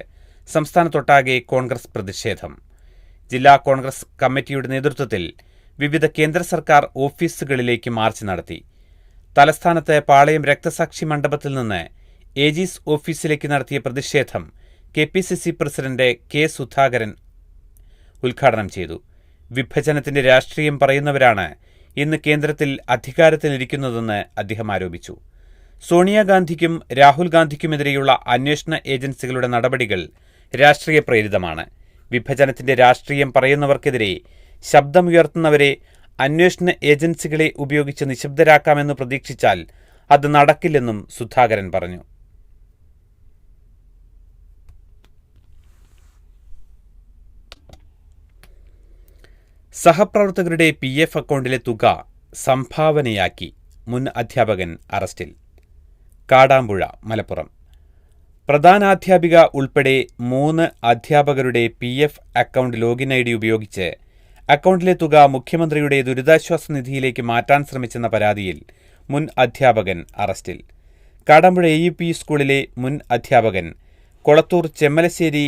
സംസ്ഥാനത്തൊട്ടാകെ കോൺഗ്രസ് പ്രതിഷേധം. ജില്ലാ കോൺഗ്രസ് കമ്മിറ്റിയുടെ നേതൃത്വത്തിൽ വിവിധ കേന്ദ്ര സർക്കാർ ഓഫീസുകളിലേക്ക് മാർച്ച് നടത്തി. തലസ്ഥാനത്ത് പാളയം രക്തസാക്ഷി മണ്ഡപത്തിൽ നിന്ന് AG's ഓഫീസിലേക്ക് നടത്തിയ പ്രതിഷേധം KPCC പ്രസിഡന്റ് K. സുധാകരൻ ഉദ്ഘാടനം ചെയ്തു. വിഭജനത്തിന്റെ രാഷ്ട്രീയം പറയുന്നവരാണ് ഇന്ന് കേന്ദ്രത്തിൽ അധികാരത്തിലിരിക്കുന്നതെന്ന് അദ്ദേഹം ആരോപിച്ചു. സോണിയാഗാന്ധിക്കും രാഹുൽ ഗാന്ധിക്കുമെതിരെയുള്ള അന്വേഷണ ഏജൻസികളുടെ നടപടികൾ രാഷ്ട്രീയ പ്രേരിതമാണ്. വിഭജനത്തിന്റെ രാഷ്ട്രീയം പറയുന്നവർക്കെതിരെ ശബ്ദമുയർത്തുന്നവരെ അന്വേഷണ ഏജൻസികളെ ഉപയോഗിച്ച് നിശബ്ദരാക്കാമെന്ന് പ്രതീക്ഷിച്ചാൽ അത് നടക്കില്ലെന്നും സുധാകരൻ പറഞ്ഞു. സഹപ്രവർത്തകരുടെ PF അക്കൗണ്ടിലെ തുക സംഭാവനയാക്കി മുൻ അധ്യാപകൻ അറസ്റ്റിൽ. കാടാമ്പുഴ, മലപ്പുറം. പ്രധാനാധ്യാപിക ഉൾപ്പെടെ 3 അധ്യാപകരുടെ PF അക്കൗണ്ട് ലോഗിൻ ID ഉപയോഗിച്ച് അക്കൗണ്ടിലെ തുക മുഖ്യമന്ത്രിയുടെ ദുരിതാശ്വാസ നിധിയിലേക്ക് മാറ്റാൻ ശ്രമിച്ചെന്ന പരാതിയിൽ മുൻ അധ്യാപകൻ അറസ്റ്റിൽ. കാടാമ്പുഴ AUP സ്കൂളിലെ മുൻ അധ്യാപകൻ കൊളത്തൂർ ചെമ്മലശ്ശേരി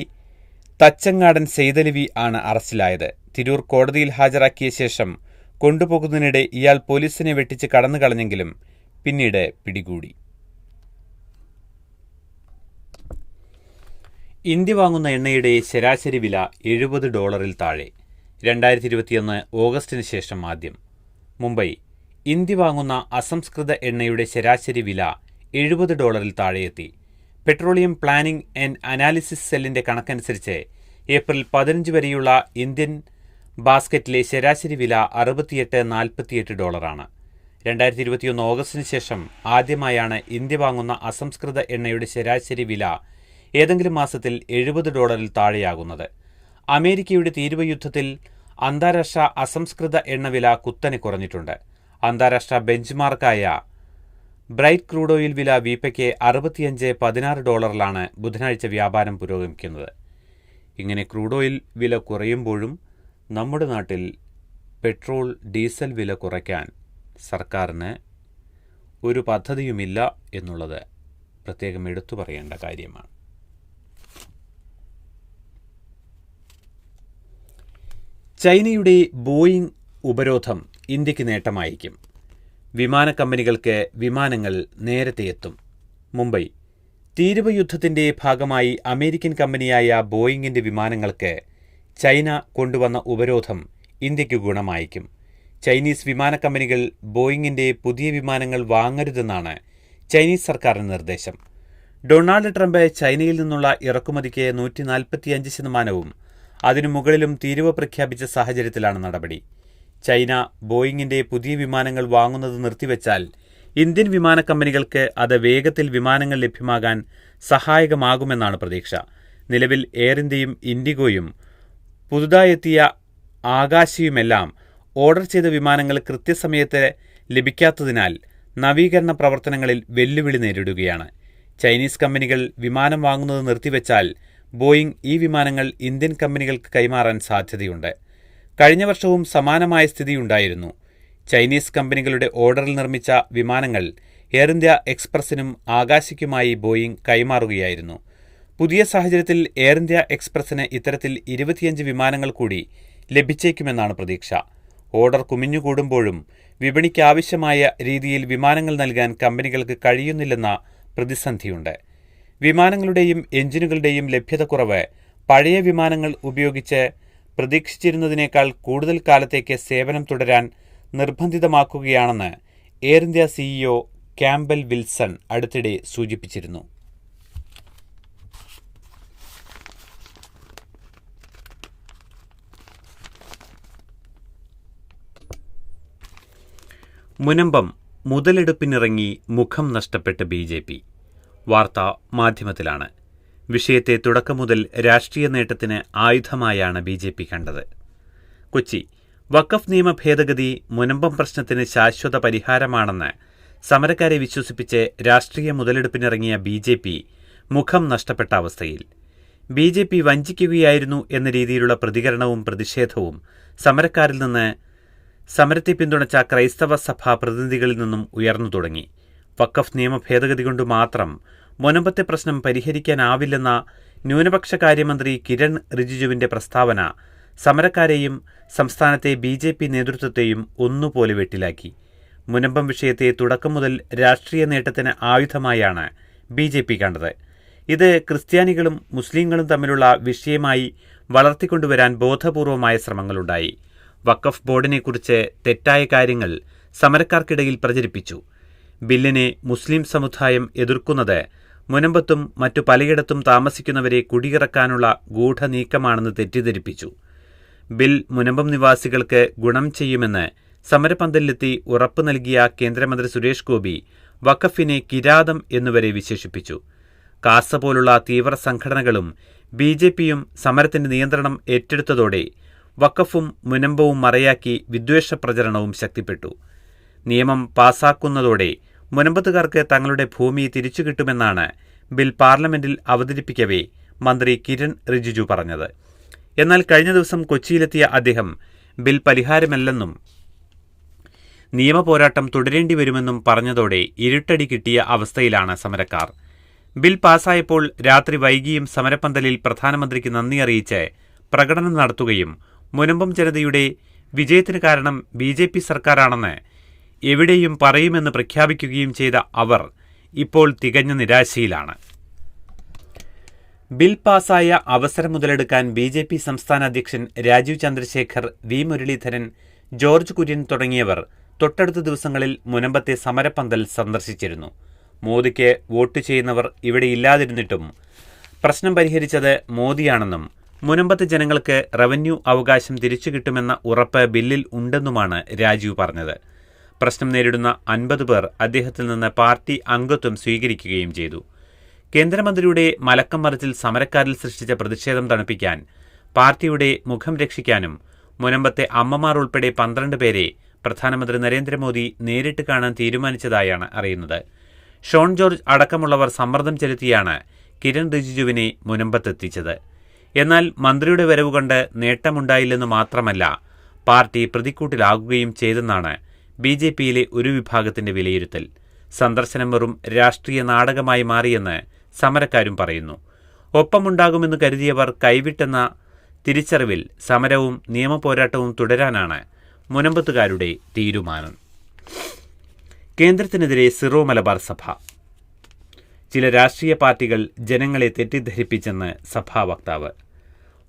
തച്ചങ്ങാടൻ സെയ്തലവി ആണ് അറസ്റ്റിലായത്. തിരൂർ കോടതിയിൽ ഹാജരാക്കിയ ശേഷം കൊണ്ടുപോകുന്നതിനിടെ ഇയാൾ പോലീസിനെ വെട്ടിച്ച് കടന്നുകളഞ്ഞെങ്കിലും പിന്നീട് പിടികൂടി. ഇന്ത്യ വാങ്ങുന്ന എണ്ണയുടെ ശരാശരി വില $70 താഴെ. 2021 ഓഗസ്റ്റിന് ശേഷം ആദ്യം. മുംബൈ. ഇന്ത്യ വാങ്ങുന്ന അസംസ്കൃത എണ്ണയുടെ ശരാശരി വില $70 താഴെയെത്തി. പെട്രോളിയം പ്ലാനിംഗ് ആൻഡ് അനാലിസിസ് സെല്ലിന്റെ കണക്കനുസരിച്ച് ഏപ്രിൽ 15 വരെയുള്ള ഇന്ത്യൻ ബാസ്ക്കറ്റിലെ ശരാശരി വില $68.48. 2021 ഓഗസ്റ്റിന് ശേഷം ആദ്യമായാണ് ഇന്ത്യ വാങ്ങുന്ന അസംസ്കൃത എണ്ണയുടെ ശരാശരി വില ഏതെങ്കിലും മാസത്തിൽ $70 താഴെയാകുന്നത്. അമേരിക്കയുടെ തീരുവ യുദ്ധത്തിൽ അന്താരാഷ്ട്ര അസംസ്കൃത എണ്ണവില കുത്തനെ കുറഞ്ഞിട്ടുണ്ട്. അന്താരാഷ്ട്ര ബെഞ്ച്മാർക്കായ ബ്രൈറ്റ് ക്രൂഡ് ഓയിൽ വില വീപ്പയ്ക്ക് $65.16 ബുധനാഴ്ച വ്യാപാരം പുരോഗമിക്കുന്നത്. ഇങ്ങനെ ക്രൂഡ് ഓയിൽ വില കുറയുമ്പോഴും നമ്മുടെ നാട്ടിൽ പെട്രോൾ, ഡീസൽ വില കുറയ്ക്കാൻ സർക്കാരിന് ഒരു പദ്ധതിയുമില്ല എന്നുള്ളത് പ്രത്യേകം എടുത്തു പറയേണ്ട കാര്യമാണ്. ചൈനയുടെ ബോയിംഗ് ഉപരോധം ഇന്ത്യക്ക് നേട്ടമായിരിക്കും. വിമാന കമ്പനികൾക്ക് വിമാനങ്ങൾ നേരത്തെ എത്തും. മുംബൈ തീരുവ യുദ്ധത്തിന്റെ ഭാഗമായി അമേരിക്കൻ കമ്പനിയായ ബോയിങ്ങിന്റെ വിമാനങ്ങൾക്ക് ചൈന കൊണ്ടുവന്ന ഉപരോധം ഇന്ത്യക്ക് ഗുണമായിരിക്കും. ചൈനീസ് വിമാന കമ്പനികൾ ബോയിങ്ങിന്റെ പുതിയ വിമാനങ്ങൾ വാങ്ങരുതെന്നാണ് ചൈനീസ് സർക്കാരിന്റെ നിർദ്ദേശം. ഡൊണാൾഡ് ട്രംപ് ചൈനയിൽ നിന്നുള്ള ഇറക്കുമതിക്ക് 145% അതിനു മുകളിലും തീരുവ പ്രഖ്യാപിച്ച സാഹചര്യത്തിലാണ് നടപടി. ചൈന ബോയിങ്ങിന്റെ പുതിയ വിമാനങ്ങൾ വാങ്ങുന്നത് നിർത്തിവെച്ചാൽ ഇന്ത്യൻ വിമാന കമ്പനികൾക്ക് അത് വേഗത്തിൽ വിമാനങ്ങൾ ലഭ്യമാകാൻ സഹായകമാകുമെന്നാണ് പ്രതീക്ഷ. നിലവിൽ എയർ ഇന്ത്യയും ഇൻഡിഗോയും പുതുതായെത്തിയ ആകാശയുമെല്ലാം ഓർഡർ ചെയ്ത വിമാനങ്ങൾ കൃത്യസമയത്ത് ലഭിക്കാത്തതിനാൽ നവീകരണ പ്രവർത്തനങ്ങളിൽ വെല്ലുവിളി നേരിടുകയാണ്. ചൈനീസ് കമ്പനികൾ വിമാനം വാങ്ങുന്നത് നിർത്തിവെച്ചാൽ ബോയിങ് ഈ വിമാനങ്ങൾ ഇന്ത്യൻ കമ്പനികൾക്ക് കൈമാറാൻ സാധ്യതയുണ്ട്. കഴിഞ്ഞ വർഷവും സമാനമായ സ്ഥിതിയുണ്ടായിരുന്നു. ചൈനീസ് കമ്പനികളുടെ ഓർഡറിൽ നിർമ്മിച്ച വിമാനങ്ങൾ എയർ ഇന്ത്യ എക്സ്പ്രസിനും ആകാശയ്ക്കുമായി ബോയിങ് കൈമാറുകയായിരുന്നു. പുതിയ സാഹചര്യത്തിൽ എയർ ഇന്ത്യ എക്സ്പ്രസിന് ഇത്തരത്തിൽ 25 വിമാനങ്ങൾ കൂടി ലഭിച്ചേക്കുമെന്നാണ് പ്രതീക്ഷ. ഓർഡർ കുമിഞ്ഞുകൂടുമ്പോഴും വിപണിക്കാവശ്യമായ രീതിയിൽ വിമാനങ്ങൾ നൽകാൻ കമ്പനികൾക്ക് കഴിയുന്നില്ലെന്ന പ്രതിസന്ധിയുണ്ട്. വിമാനങ്ങളുടെയും എഞ്ചിനുകളുടെയും ലഭ്യതക്കുറവ് പഴയ വിമാനങ്ങൾ ഉപയോഗിച്ച് പ്രതീക്ഷിച്ചിരുന്നതിനേക്കാൾ കൂടുതൽ കാലത്തേക്ക് സേവനം തുടരാൻ നിർബന്ധിതമാക്കുകയാണെന്ന് Air India CEO Campbell Wilson അടുത്തിടെ സൂചിപ്പിച്ചിരുന്നു. മുനമ്പം മുതലെടുപ്പിനിറങ്ങി മുഖം നഷ്ടപ്പെട്ട് BJP. വാർത്ത മാധ്യമത്തിലാണ്. വിഷയത്തെ തുടക്കം മുതൽ രാഷ്ട്രീയ നേട്ടത്തിന് ആയുധമായാണ് BJP കണ്ടത്. കൊച്ചി വഖഫ് നിയമ ഭേദഗതി മുനമ്പം പ്രശ്നത്തിന് ശാശ്വത പരിഹാരമാണെന്ന് സമരക്കാരെ വിശ്വസിപ്പിച്ച് രാഷ്ട്രീയ മുതലെടുപ്പിനിറങ്ങിയ BJP മുഖം നഷ്ടപ്പെട്ട അവസ്ഥയിൽ. BJP വഞ്ചിക്കുകയായിരുന്നു എന്ന രീതിയിലുള്ള പ്രതികരണവും പ്രതിഷേധവും സമരക്കാരിൽ നിന്ന് സമരത്തെ പിന്തുണച്ച ക്രൈസ്തവ സഭാ പ്രതിനിധികളിൽ നിന്നും ഉയർന്നു തുടങ്ങി. വഖഫ് നിയമ ഭേദഗതി കൊണ്ട് മാത്രം മുനമ്പത്തെ പ്രശ്നം പരിഹരിക്കാനാവില്ലെന്ന ന്യൂനപക്ഷ കാര്യമന്ത്രി കിരൺ റിജിജുവിന്റെ പ്രസ്താവന സമരക്കാരെയും സംസ്ഥാനത്തെ BJP നേതൃത്വത്തെയും ഒന്നുപോലെ വെട്ടിലാക്കി. മുനമ്പം വിഷയത്തെ തുടക്കം മുതൽ രാഷ്ട്രീയ നേട്ടത്തിന് ആയുധമായാണ് BJP കണ്ടത്. ഇത് ക്രിസ്ത്യാനികളും മുസ്ലിങ്ങളും തമ്മിലുള്ള വിഷയമായി വളർത്തിക്കൊണ്ടുവരാൻ ബോധപൂർവമായ ശ്രമങ്ങളുണ്ടായി. വഖഫ് ബോർഡിനെക്കുറിച്ച് തെറ്റായ കാര്യങ്ങൾ സമരക്കാർക്കിടയിൽ പ്രചരിപ്പിച്ചു. ബില്ലിനെ മുസ്ലിം സമുദായം എതിർക്കുന്നത് മുനമ്പത്തും മറ്റു പലയിടത്തും താമസിക്കുന്നവരെ കുടിയിറക്കാനുള്ള ഗൂഢനീക്കമാണെന്ന് തെറ്റിദ്ധരിപ്പിച്ചു. ബിൽ മുനമ്പം നിവാസികൾക്ക് ഗുണം ചെയ്യുമെന്ന് സമരപന്തലിലെത്തി ഉറപ്പു നൽകിയ കേന്ദ്രമന്ത്രി സുരേഷ് ഗോപി വഖഫിനെ കിരാതം എന്നുവരെ വിശേഷിപ്പിച്ചു. കാസ പോലുള്ള തീവ്ര സംഘടനകളും BJPയും സമരത്തിന്റെ നിയന്ത്രണം ഏറ്റെടുത്തതോടെ വഖഫും മുനമ്പവും മറയാക്കി വിദ്വേഷ പ്രചരണവും ശക്തിപ്പെട്ടു. നിയമം പാസാക്കുന്നതോടെ മുനമ്പത്തുകാർക്ക് തങ്ങളുടെ ഭൂമി തിരിച്ചുകിട്ടുമെന്നാണ് ബിൽ പാർലമെന്റിൽ അവതരിപ്പിക്കവേ മന്ത്രി കിരൺ റിജിജു പറഞ്ഞത്. എന്നാൽ കഴിഞ്ഞ ദിവസം കൊച്ചിയിലെത്തിയ അദ്ദേഹം ബിൽ പരിഹാരമല്ലെന്നും നിയമപോരാട്ടം തുടരേണ്ടി വരുമെന്നും പറഞ്ഞതോടെ ഇരുട്ടടി കിട്ടിയ അവസ്ഥയിലാണ് സമരക്കാർ. ബിൽ പാസായപ്പോൾ രാത്രി വൈകിയും സമരപന്തലിൽ പ്രധാനമന്ത്രിക്ക് നന്ദി അറിയിച്ച് പ്രകടനം നടത്തുകയും മുനമ്പം ജനതയുടെ വിജയത്തിന് കാരണം BJP സർക്കാരാണെന്ന് എവിടെയും പറയുമെന്ന് പ്രഖ്യാപിക്കുകയും ചെയ്ത അവർ ഇപ്പോൾ തികഞ്ഞ നിരാശയിലാണ്. ബിൽ പാസായ അവസരം മുതലെടുക്കാൻ BJP സംസ്ഥാന അധ്യക്ഷൻ രാജീവ് ചന്ദ്രശേഖർ, V മുരളീധരൻ, ജോർജ് കുര്യൻ തുടങ്ങിയവർ തൊട്ടടുത്ത ദിവസങ്ങളിൽ മുനമ്പത്തെ സമരപന്തൽ സന്ദർശിച്ചിരുന്നു. മോദിക്ക് വോട്ട് ചെയ്യുന്നവർ ഇവിടെ ഇല്ലാതിരുന്നിട്ടും പ്രശ്നം പരിഹരിച്ചത് മോദിയാണെന്നും മുനമ്പത്തെ ജനങ്ങൾക്ക് റവന്യൂ അവകാശം തിരിച്ചുകിട്ടുമെന്ന ഉറപ്പ് ബില്ലിൽ ഉണ്ടെന്നുമാണ് രാജീവ് പറഞ്ഞത്. പ്രശ്നം നേരിടുന്ന 50 പേർ അദ്ദേഹത്തിൽ നിന്ന് പാർട്ടി അംഗത്വം സ്വീകരിക്കുകയും ചെയ്തു. കേന്ദ്രമന്ത്രിയുടെ മലക്കം മറിച്ചിൽ സമരക്കാരിൽ സൃഷ്ടിച്ച പ്രതിഷേധം തണുപ്പിക്കാൻ, പാർട്ടിയുടെ മുഖം രക്ഷിക്കാനും മുനമ്പത്തെ അമ്മമാർ ഉൾപ്പെടെ 12 പേരെ പ്രധാനമന്ത്രി നരേന്ദ്രമോദി നേരിട്ട് കാണാൻ തീരുമാനിച്ചതായാണ് അറിയുന്നത്. ഷോൺ ജോർജ് അടക്കമുള്ളവർ സമ്മർദ്ദം ചെലുത്തിയാണ് കിരൺ റിജിജുവിനെ മുനമ്പത്തെത്തിച്ചത്. എന്നാൽ മന്ത്രിയുടെ വരവുകൊണ്ട് നേട്ടമുണ്ടായില്ലെന്ന് മാത്രമല്ല, പാർട്ടി പ്രതിക്കൂട്ടിലാകുകയും ചെയ്തെന്നാണ് BJPയിലെ ഒരു വിഭാഗത്തിന്റെ വിലയിരുത്തൽ. സന്ദർശനം വെറും രാഷ്ട്രീയ നാടകമായി മാറിയെന്ന് സമരക്കാരും പറയുന്നു. ഒപ്പമുണ്ടാകുമെന്ന് കരുതിയവർ കൈവിട്ടെന്ന തിരിച്ചറിവിൽ സമരവും നിയമപോരാട്ടവും തുടരാനാണ് മുനമ്പത്തുകാരുടെ തീരുമാനം. കേന്ദ്രത്തിനെതിരെ സിറോ മലബാർ സഭ. ചില രാഷ്ട്രീയ പാർട്ടികൾ ജനങ്ങളെ തെറ്റിദ്ധരിപ്പിച്ചെന്ന് സഭാ വക്താവ്.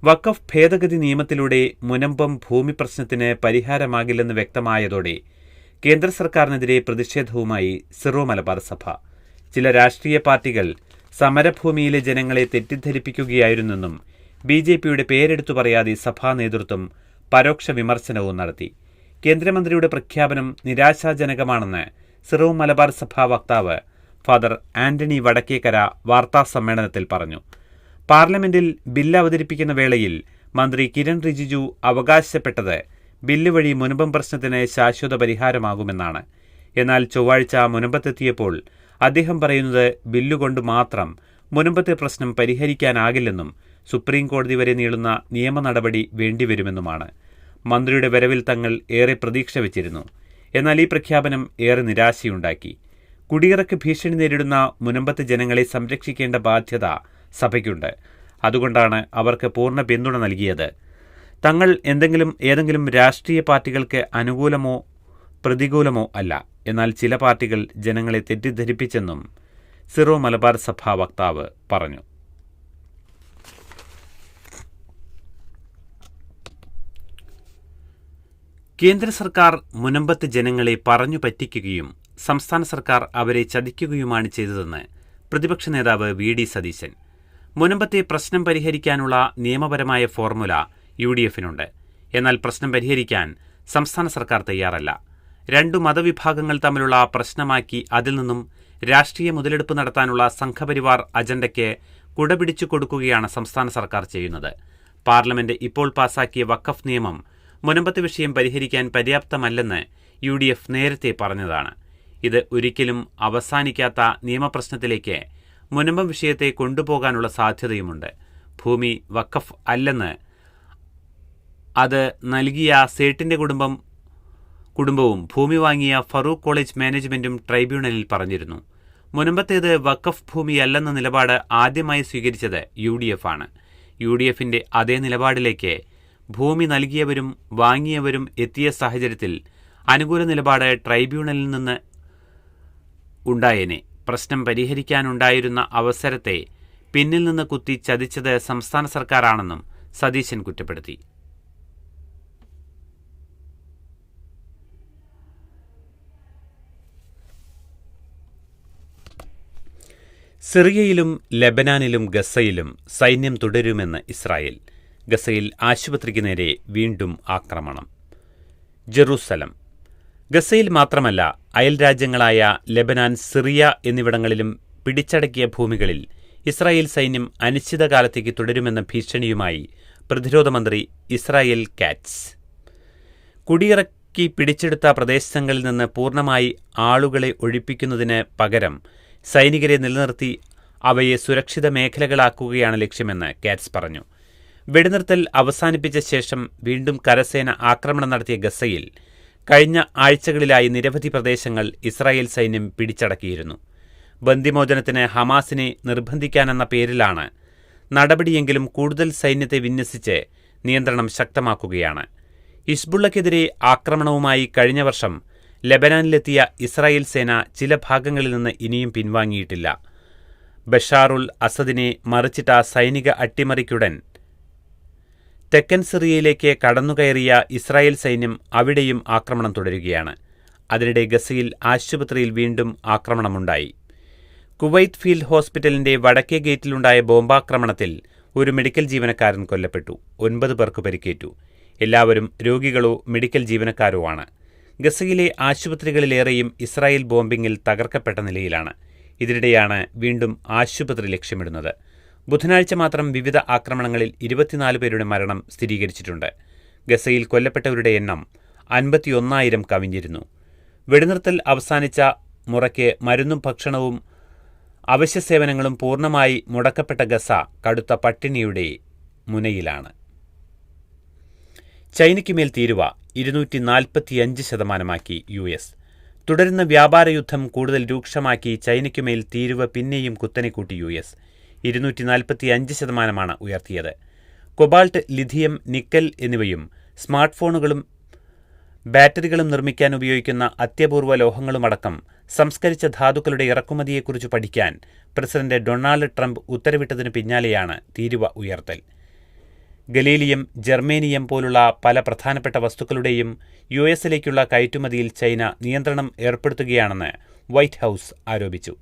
വഖഫ് ഭേദഗതി നിയമത്തിലൂടെ മുനമ്പം ഭൂമി പ്രശ്നത്തിന് പരിഹാരമാകില്ലെന്ന് വ്യക്തമായതോടെ കേന്ദ്ര സർക്കാരിനെതിരെ പ്രതിഷേധവുമായി സിറോ മലബാർ സഭ. ചില രാഷ്ട്രീയ പാർട്ടികൾ സമരഭൂമിയിലെ ജനങ്ങളെ തെറ്റിദ്ധരിപ്പിക്കുകയായിരുന്നെന്നും BJPയുടെ പേരെടുത്തു പറയാതെ സഭാ നേതൃത്വം പരോക്ഷ വിമർശനവും നടത്തി. കേന്ദ്രമന്ത്രിയുടെ പ്രഖ്യാപനം നിരാശാജനകമാണെന്ന് സിറോ മലബാർ സഭാ വക്താവ് ഫാദർ ആന്റണി വടക്കേക്കര വാർത്താസമ്മേളനത്തിൽ പറഞ്ഞു. പാർലമെന്റിൽ ബില്ല് അവതരിപ്പിക്കുന്ന വേളയിൽ മന്ത്രി കിരൺ റിജിജു അവകാശപ്പെട്ടത് ബില്ല് വഴി മുനമ്പം പ്രശ്നത്തിന് ശാശ്വത പരിഹാരമാകുമെന്നാണ്. എന്നാൽ ചൊവ്വാഴ്ച മുനമ്പത്തെത്തിയപ്പോൾ അദ്ദേഹം പറയുന്നത് ബില്ലുകൊണ്ട് മാത്രം മുനമ്പത്തെ പ്രശ്നം പരിഹരിക്കാനാകില്ലെന്നും സുപ്രീം കോടതി വരെ നീളുന്ന നിയമ നടപടി വേണ്ടിവരുമെന്നുമാണ്. മന്ത്രിയുടെ വരവിൽ തങ്ങൾ ഏറെ പ്രതീക്ഷ വച്ചിരുന്നു. എന്നാൽ ഈ പ്രഖ്യാപനം ഏറെ നിരാശയുണ്ടാക്കി. കുടിയിറക്ക് ഭീഷണി നേരിടുന്ന മുനമ്പത്തെ ജനങ്ങളെ സംരക്ഷിക്കേണ്ട ബാധ്യത സഭയ്ക്കുണ്ട്. അതുകൊണ്ടാണ് അവർക്ക് പൂർണ്ണ പിന്തുണ നൽകിയത്. തങ്ങൾ ഏതെങ്കിലും രാഷ്ട്രീയ പാർട്ടികൾക്ക് അനുകൂലമോ പ്രതികൂലമോ അല്ല. എന്നാൽ ചില പാർട്ടികൾ ജനങ്ങളെ തെറ്റിദ്ധരിപ്പിച്ചെന്നും സിറോ മലബാർ സഭാ വക്താവ് പറഞ്ഞു. കേന്ദ്ര സർക്കാർ മുനമ്പത്തെ ജനങ്ങളെ പറഞ്ഞു പറ്റിക്കുകയും സംസ്ഥാന സർക്കാർ അവരെ ചതിക്കുകയുമാണ് ചെയ്തതെന്ന് പ്രതിപക്ഷ നേതാവ് VD സതീശൻ. മുനമ്പത്തെ പ്രശ്നം പരിഹരിക്കാനുള്ള നിയമപരമായ ഫോർമുല UDFനുണ്ട്. എന്നാൽ പ്രശ്നം പരിഹരിക്കാൻ സംസ്ഥാന സർക്കാർ തയ്യാറല്ല. 2 മതവിഭാഗങ്ങൾ തമ്മിലുള്ള പ്രശ്നമാക്കി അതിൽ നിന്നും രാഷ്ട്രീയ മുതലെടുപ്പ് നടത്താനുള്ള സംഘപരിവാർ അജണ്ടയ്ക്ക് കുടപിടിച്ചു കൊടുക്കുകയാണ് സംസ്ഥാന സർക്കാർ ചെയ്യുന്നത്. പാർലമെന്റ് ഇപ്പോൾ പാസാക്കിയ വഖഫ് നിയമം മുനമ്പത്തെ വിഷയം പരിഹരിക്കാൻ പര്യാപ്തമല്ലെന്ന് UDF നേരത്തെ പറഞ്ഞതാണ്. ഇത് ഒരിക്കലും അവസാനിക്കാത്ത നിയമപ്രശ്നത്തിലേക്ക് മുനമ്പം വിഷയത്തെ കൊണ്ടുപോകാനുള്ള സാധ്യതയുമുണ്ട്. ഭൂമി വഖഫ് അല്ലെന്ന് അത് നൽകിയ സേട്ടിന്റെ കുടുംബവും ഭൂമി വാങ്ങിയ ഫറൂഖ് കോളേജ് മാനേജ്മെന്റും ട്രൈബ്യൂണലിൽ പറഞ്ഞിരുന്നു. മുനമ്പത്തേത് വഖഫ് ഭൂമിയല്ലെന്ന നിലപാട് ആദ്യമായി സ്വീകരിച്ചത് UDF ആണ്. UDFന്റെ അതേ നിലപാടിലേക്ക് ഭൂമി നൽകിയവരും വാങ്ങിയവരും എത്തിയ സാഹചര്യത്തിൽ അനുകൂല നിലപാട് ട്രൈബ്യൂണലിൽ നിന്ന് ഉണ്ടായേനെ. പ്രശ്നം പരിഹരിക്കാനുണ്ടായിരുന്ന അവസരത്തെ പിന്നിൽ നിന്ന് കുത്തി ചതിച്ചത് സംസ്ഥാന സർക്കാരാണെന്നും സതീശൻ കുറ്റപ്പെടുത്തി. സിറിയയിലും ലെബനാനിലും ഗസയിലും സൈന്യം തുടരുമെന്ന് ഇസ്രായേൽ. ഗസയിൽ ആശുപത്രിക്ക് നേരെ വീണ്ടും ആക്രമണം. ജെറൂസലം. ഗസയിൽ മാത്രമല്ല, അയൽരാജ്യങ്ങളായ ലെബനാൻ, സിറിയ എന്നിവിടങ്ങളിലും പിടിച്ചടക്കിയ ഭൂമികളിൽ ഇസ്രായേൽ സൈന്യം അനിശ്ചിതകാലത്തേക്ക് തുടരുമെന്ന ഭീഷണിയുമായി പ്രതിരോധ മന്ത്രി ഇസ്രായേൽ കാറ്റ്സ്. കുടിയിറക്കി പിടിച്ചെടുത്ത പ്രദേശങ്ങളിൽ നിന്ന് പൂർണ്ണമായി ആളുകളെ ഒഴിപ്പിക്കുന്നതിന് പകരം സൈനികരെ നിലനിർത്തി അവയെ സുരക്ഷിത മേഖലകളാക്കുകയാണ് ലക്ഷ്യമെന്ന് കാറ്റ്സ് പറഞ്ഞു. വെടിനിർത്തൽ അവസാനിപ്പിച്ച ശേഷം വീണ്ടും കരസേന ആക്രമണം നടത്തിയ ഗസയിൽ കഴിഞ്ഞ ആഴ്ചകളിലായി നിരവധി പ്രദേശങ്ങൾ ഇസ്രായേൽ സൈന്യം പിടിച്ചടക്കിയിരുന്നു. ബന്ദിമോചനത്തിന് ഹമാസിനെ നിർബന്ധിക്കാനെന്ന പേരിലാണ് നടപടിയെങ്കിലും കൂടുതൽ സൈന്യത്തെ വിന്യസിച്ച് നിയന്ത്രണം ശക്തമാക്കുകയാണ്. ഹിസ്ബുള്ളക്കെതിരെ ആക്രമണവുമായി കഴിഞ്ഞ വർഷം ലെബനാനിലെത്തിയ ഇസ്രായേൽ സേന ചില ഭാഗങ്ങളിൽ നിന്ന് ഇനിയും പിൻവാങ്ങിയിട്ടില്ല. ബഷാറുൽ അസദിനെ മറിച്ചിട്ട സൈനിക അട്ടിമറിക്കുടൻ തെക്കൻ സിറിയയിലേക്ക് കടന്നുകയറിയ ഇസ്രായേൽ സൈന്യം അവിടെയും ആക്രമണം തുടരുകയാണ്. അതിനിടെ ഗസയിൽ ആശുപത്രിയിൽ വീണ്ടും ആക്രമണമുണ്ടായി. കുവൈറ്റ് ഫീൽഡ് ഹോസ്പിറ്റലിന്റെ വടക്കേ ഗേറ്റിലുണ്ടായ ബോംബാക്രമണത്തിൽ ഒരു മെഡിക്കൽ ജീവനക്കാരൻ കൊല്ലപ്പെട്ടു. 9 പേർക്ക് പരിക്കേറ്റു. എല്ലാവരും രോഗികളോ മെഡിക്കൽ ജീവനക്കാരോ ആണ്. ഗസയിലെ ആശുപത്രികളിലേറെയും ഇസ്രായേൽ ബോംബിംഗിൽ തകർക്കപ്പെട്ട നിലയിലാണ്. ഇതിനിടെയാണ് വീണ്ടും ആശുപത്രി ലക്ഷ്യമിടുന്നത്. ബുധനാഴ്ച മാത്രം വിവിധ ആക്രമണങ്ങളിൽ 24 പേരുടെ മരണം സ്ഥിരീകരിച്ചിട്ടുണ്ട്. ഗസയിൽ കൊല്ലപ്പെട്ടവരുടെ എണ്ണം 51,000 കവിഞ്ഞിരുന്നു. വെടിനിർത്തൽ അവസാനിച്ച മുറയ്ക്ക് മരുന്നും ഭക്ഷണവും അവശ്യ സേവനങ്ങളും പൂർണ്ണമായി മുടക്കപ്പെട്ട ഗസ കടുത്ത പട്ടിണിയുടെ മുനയിലാണ്. ചൈനയ്ക്കുമേൽ തീരുവ 245% US. തുടരുന്ന വ്യാപാര യുദ്ധം കൂടുതൽ രൂക്ഷമാക്കി ചൈനയ്ക്കുമേൽ തീരുവ പിന്നെയും കുത്തനെ കൂട്ടി US. 245% ഉയർത്തിയത്. കൊബാൾട്ട്, ലിഥിയം, നിക്കൽ എന്നിവയും സ്മാർട്ട് ഫോണുകളും ബാറ്ററികളും നിർമ്മിക്കാൻ ഉപയോഗിക്കുന്ന അത്യപൂർവ ലോഹങ്ങളുമടക്കം സംസ്കരിച്ച ധാതുക്കളുടെ ഇറക്കുമതിയെക്കുറിച്ച് പഠിക്കാൻ പ്രസിഡന്റ് ഡൊണാൾഡ് ട്രംപ് ഉത്തരവിട്ടതിനു പിന്നാലെയാണ് തീരുവ ഉയർത്തൽ. ഗലീലിയം, ജർമേനിയം പോലുള്ള പല പ്രധാനപ്പെട്ട വസ്തുക്കളുടെയും US-ലേക്കുള്ള കയറ്റുമതിയിൽ ചൈന നിയന്ത്രണം ഏർപ്പെടുത്തുകയാണെന്ന് വൈറ്റ് ഹൌസ് ആരോപിച്ചു.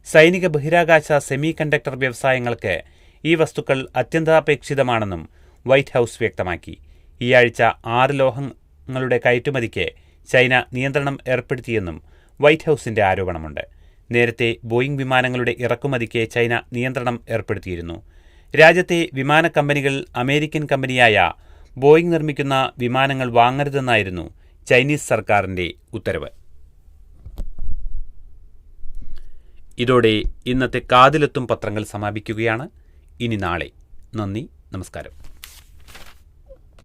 സൈനിക, ബഹിരാകാശ, സെമി കണ്ടക്ടർ വ്യവസായങ്ങൾക്ക് ഈ വസ്തുക്കൾ അത്യന്താപേക്ഷിതമാണെന്നും വൈറ്റ് ഹൌസ് വ്യക്തമാക്കി. ഈ ആഴ്ച 6 ലോഹങ്ങളുടെ കയറ്റുമതിക്ക് ചൈന നിയന്ത്രണം ഏർപ്പെടുത്തിയെന്നും വൈറ്റ് ഹൌസിന്റെ ആരോപണമുണ്ട്. നേരത്തെ ബോയിംഗ് വിമാനങ്ങളുടെ ഇറക്കുമതിക്ക് ചൈന നിയന്ത്രണം ഏർപ്പെടുത്തിയിരുന്നു. രാജ്യത്തെ വിമാന കമ്പനികൾ അമേരിക്കൻ കമ്പനിയായ ബോയിംഗ് നിർമ്മിക്കുന്ന വിമാനങ്ങൾ വാങ്ങരുതെന്നായിരുന്നു ചൈനീസ് സർക്കാരിന്റെ ഉത്തരവ്. ഇതോടെ ഇന്നത്തെ കാതിലെത്തും പത്രങ്ങൾ സമാപിക്കുകയാണ്. ഇനി നാളെ. നന്ദി, നമസ്കാരം.